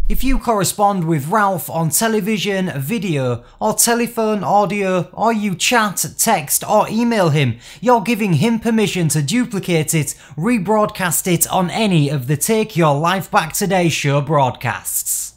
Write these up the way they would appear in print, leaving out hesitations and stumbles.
If you correspond with Ralf on television, video, or telephone, audio, or you chat, text, or email him, you're giving him permission to duplicate it, rebroadcast it on any of the Take Your Life Back Today show broadcasts.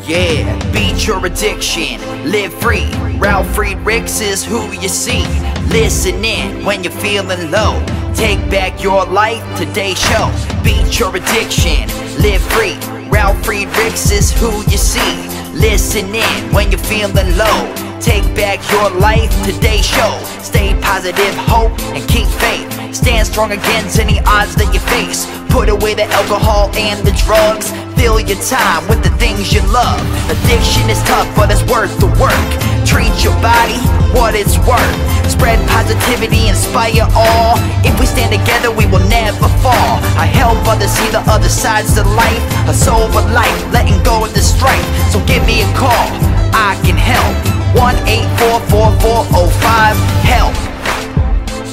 Yeah, beat your addiction, live free. Ralf Friedrichs is who you see. Listen in when you're feeling low. Take back your life, today's show. Beat your addiction, live free. Ralf Friedrichs is who you see. Listen in when you're feeling low. Take back your life, today's show. Stay positive, hope, and keep faith. Stand strong against any odds that you face. Put away the alcohol and the drugs. Fill your time with the things you love. Addiction is tough, but it's worth the work. Treat your body what it's worth. Spread positivity, inspire all. If we stand together, we will never fall. I help others see the other sides to life. A sober life, letting go of the strife. So give me a call, I can help. 1-844-4405-HELP.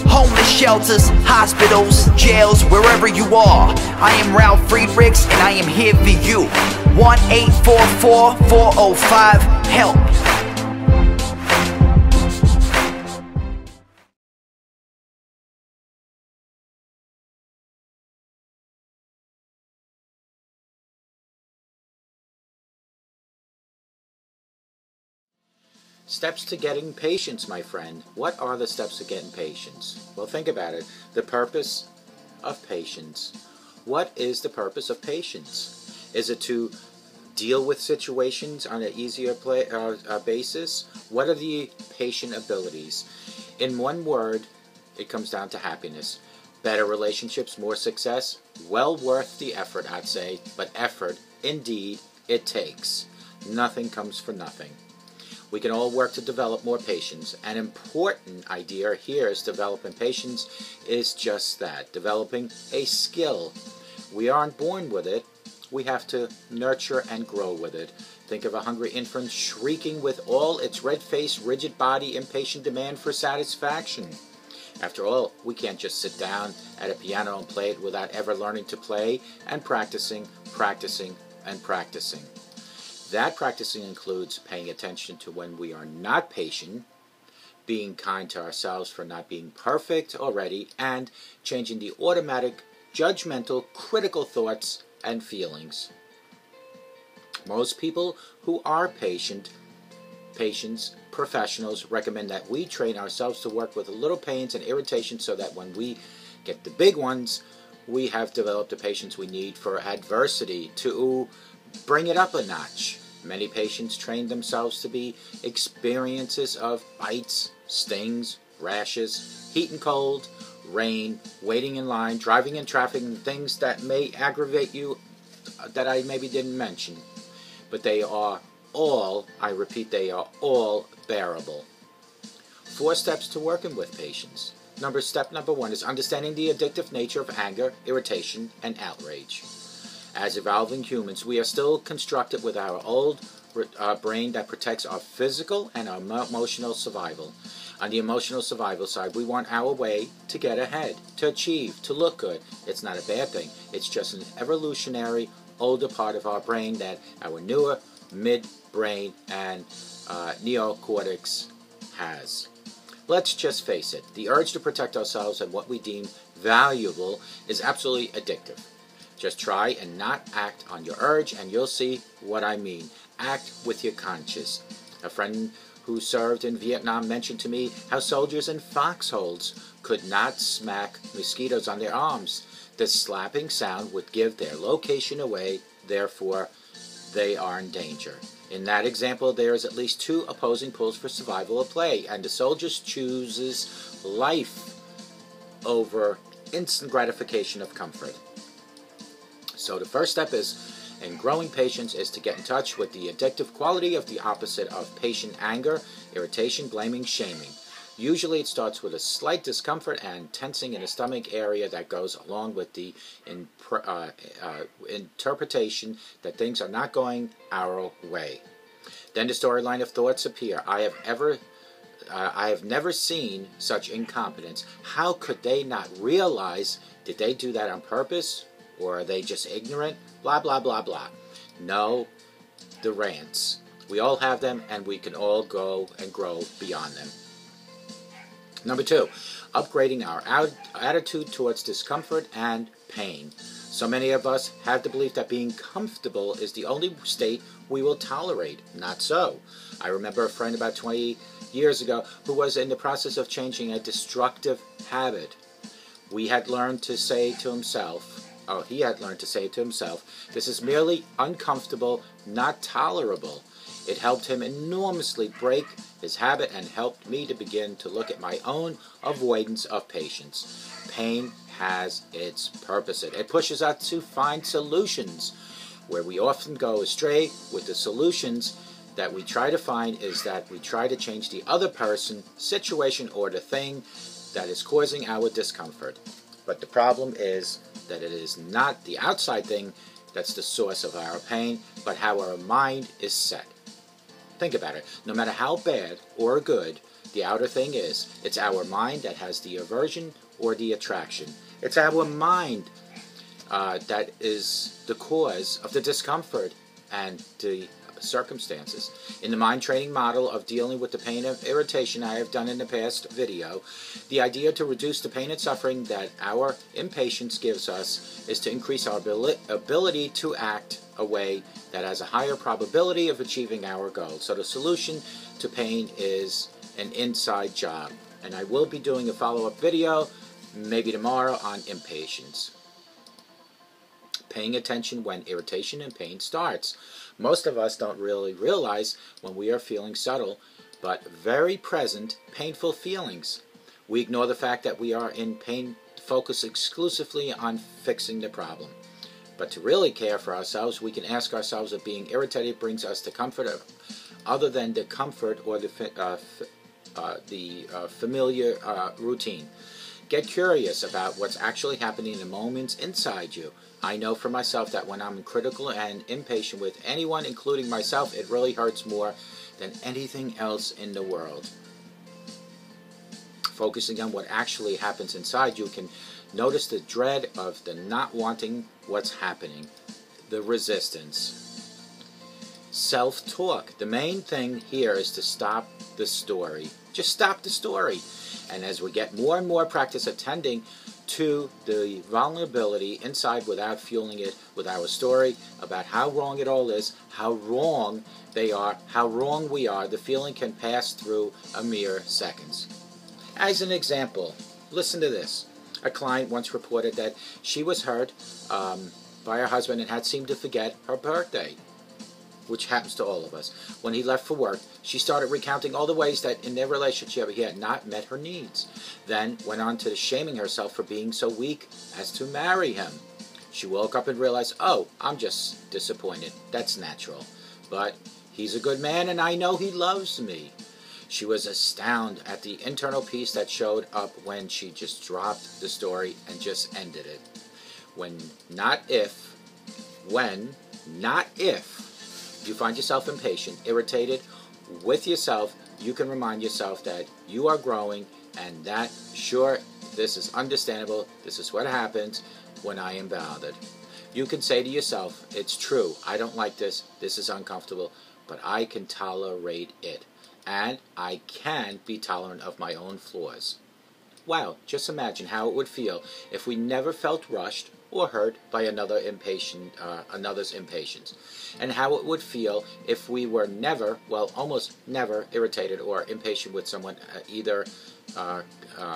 Homeless shelters, hospitals, jails, wherever you are. I am Ralf Friedrichs and I am here for you. 1-844-405-HELP. Steps to getting patience, my friend. What are the steps to getting patience? Well, think about it. The purpose of patience. What is the purpose of patience? Is it to deal with situations on an easier basis? What are the patient abilities? In one word, it comes down to happiness. Better relationships, more success. Well worth the effort, I'd say. But effort, indeed, it takes. Nothing comes for nothing. We can all work to develop more patience. An important idea here is developing patience is just that, developing a skill. We aren't born with it. We have to nurture and grow with it. Think of a hungry infant shrieking with all its red face, rigid body, impatient demand for satisfaction. After all, we can't just sit down at a piano and play it without ever learning to play and practicing, practicing, and practicing. That practicing includes paying attention to when we are not patient, being kind to ourselves for not being perfect already, and changing the automatic, judgmental, critical thoughts and feelings. Most people who are patience professionals recommend that we train ourselves to work with little pains and irritations so that when we get the big ones, we have developed the patience we need for adversity to bring it up a notch. Many patients train themselves to be experiences of bites, stings, rashes, heat and cold, rain, waiting in line, driving in traffic, and things that may aggravate you that I maybe didn't mention. But they are all, I repeat, they are all bearable. 4 steps to working with patience. Step number 1 is understanding the addictive nature of anger, irritation, and outrage. As evolving humans, we are still constructed with our old brain that protects our physical and our emotional survival. On the emotional survival side, we want our way to get ahead, to achieve, to look good. It's not a bad thing. It's just an evolutionary, older part of our brain that our newer midbrain and neocortex has. Let's just face it, the urge to protect ourselves and what we deem valuable is absolutely addictive. Just try and not act on your urge and you'll see what I mean. Act with your conscience. A friend who served in Vietnam mentioned to me how soldiers in foxholes could not smack mosquitoes on their arms. The slapping sound would give their location away, therefore they are in danger. In that example, there is at least two opposing pulls for survival at play, and the soldier chooses life over instant gratification of comfort. So the first step in growing patience is to get in touch with the addictive quality of the opposite of patient: anger, irritation, blaming, shaming. Usually it starts with a slight discomfort and tensing in the stomach area that goes along with the interpretation that things are not going our way. Then the storyline of thoughts appear. I have never seen such incompetence. How could they not realize? Did they do that on purpose? Or are they just ignorant? Blah, blah, blah, blah. No, the rants. We all have them, and we can all go and grow beyond them. Number 2, upgrading our attitude towards discomfort and pain. So many of us have the belief that being comfortable is the only state we will tolerate. Not so. I remember a friend about 20 years ago who was in the process of changing a destructive habit. He had learned to say to himself, this is merely uncomfortable, not tolerable. It helped him enormously break his habit and helped me to begin to look at my own avoidance of patience. Pain has its purpose. It pushes us to find solutions. Where we often go astray with the solutions that we try to find is that we try to change the other person, situation, or the thing that is causing our discomfort. But the problem is that it is not the outside thing that's the source of our pain, but how our mind is set. Think about it. No matter how bad or good the outer thing is, it's our mind that has the aversion or the attraction. It's our mind that is the cause of the discomfort and the circumstances. In the mind training model of dealing with the pain of irritation I have done in the past video, the idea to reduce the pain and suffering that our impatience gives us is to increase our ability to act a way that has a higher probability of achieving our goal. So the solution to pain is an inside job. And I will be doing a follow-up video, maybe tomorrow, on impatience. Paying attention when irritation and pain starts. Most of us don't really realize when we are feeling subtle but very present painful feelings. We ignore the fact that we are in pain, focus exclusively on fixing the problem. But to really care for ourselves, we can ask ourselves if being irritated brings us the comfort other than the comfort or the familiar routine. Get curious about what's actually happening in the moments inside you. I know for myself that when I'm critical and impatient with anyone, including myself, it really hurts more than anything else in the world. Focusing on what actually happens inside you can notice the dread of the not wanting what's happening, the resistance. Self-talk. The main thing here is to stop the story. Just stop the story. And as we get more and more practice attending to the vulnerability inside without fueling it with our story about how wrong it all is, how wrong they are, how wrong we are, the feeling can pass through a mere seconds. As an example, listen to this. A client once reported that she was hurt by her husband and had seemed to forget her birthday, which happens to all of us. When he left for work, she started recounting all the ways that in their relationship he had not met her needs. Then went on to shaming herself for being so weak as to marry him. She woke up and realized, oh, I'm just disappointed. That's natural. But he's a good man and I know he loves me. She was astounded at the internal peace that showed up when she just dropped the story and just ended it. When, not if, you find yourself impatient, irritated with yourself, you can remind yourself that you are growing, and that, sure, this is understandable, this is what happens when I am bothered. You can say to yourself, it's true, I don't like this, this is uncomfortable, but I can tolerate it, and I can be tolerant of my own flaws. Wow, just imagine how it would feel if we never felt rushed or hurt by another's impatience, and how it would feel if we were never, well, almost never irritated or impatient with someone, either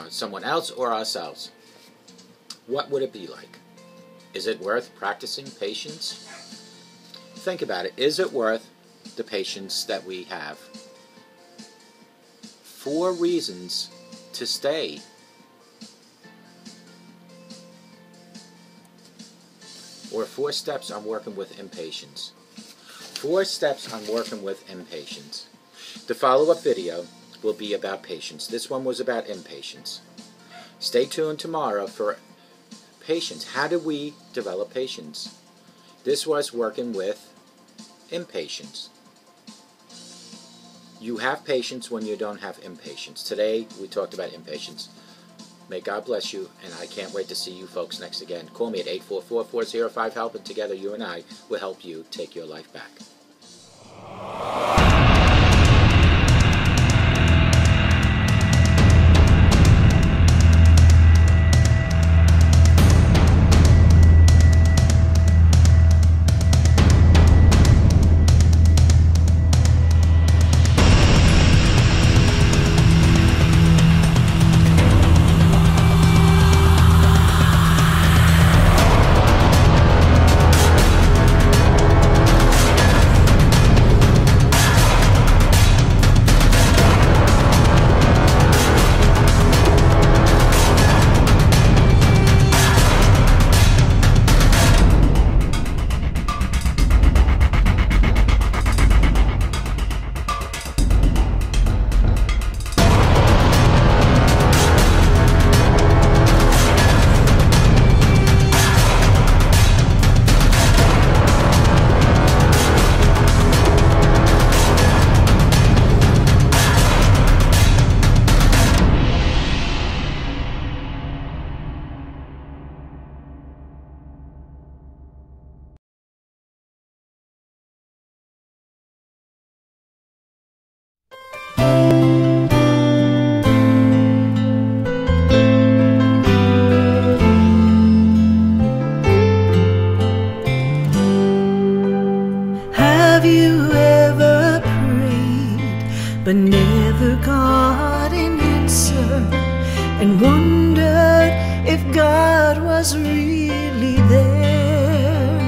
someone else or ourselves. What would it be like? Is it worth practicing patience? Think about it. Is it worth the patience that we have? 4 reasons to stay. Or 4 steps on working with impatience. 4 steps on working with impatience. The follow-up video will be about patience. This one was about impatience. Stay tuned tomorrow for patience. How do we develop patience? This was working with impatience. You have patience when you don't have impatience. Today we talked about impatience. May God bless you, and I can't wait to see you folks next again. Call me at 844-405-HELP, and together you and I will help you take your life back. but never got an answer, and wondered if God was really there.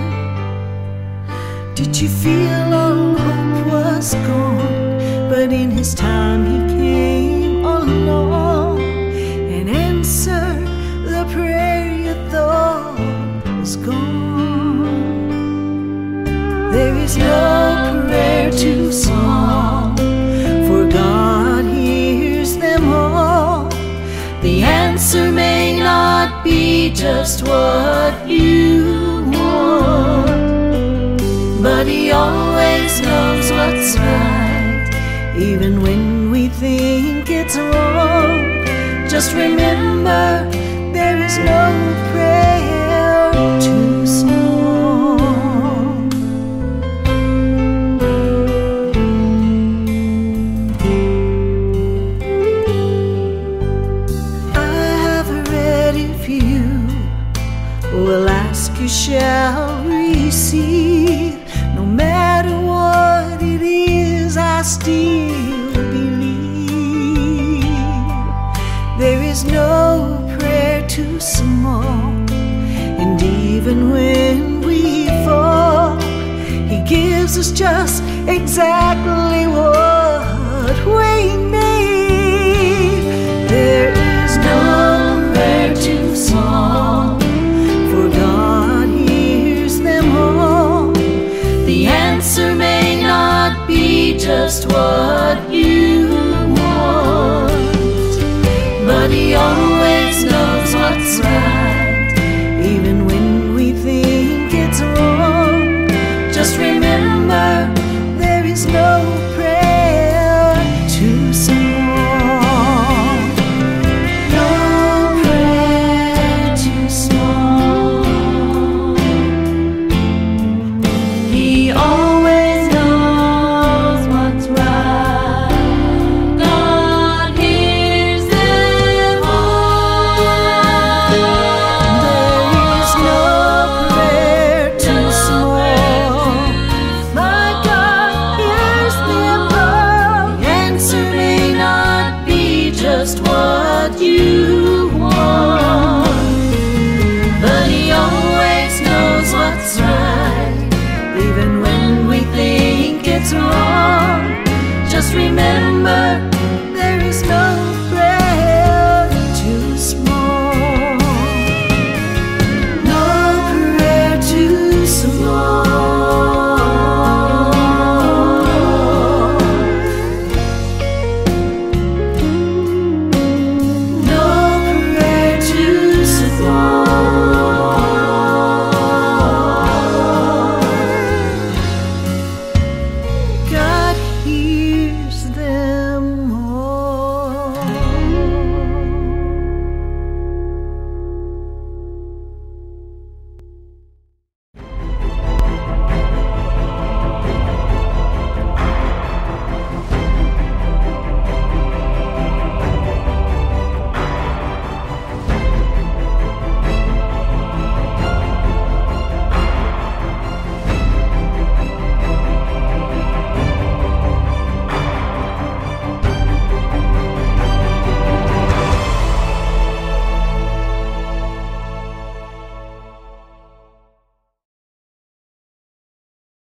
Did you feel all hope was gone, but in His time He came along and answered the prayer you thought was gone? There is no prayer too small, for God hears them all. The answer may not be just what you want, but He always knows what's right, even when we think it's wrong. Just remember, there is no prayer too small. I have read if you will ask, you shall receive. No matter what it is, I still believe. There is no prayer too small, and even when we fall, He gives us just exactly what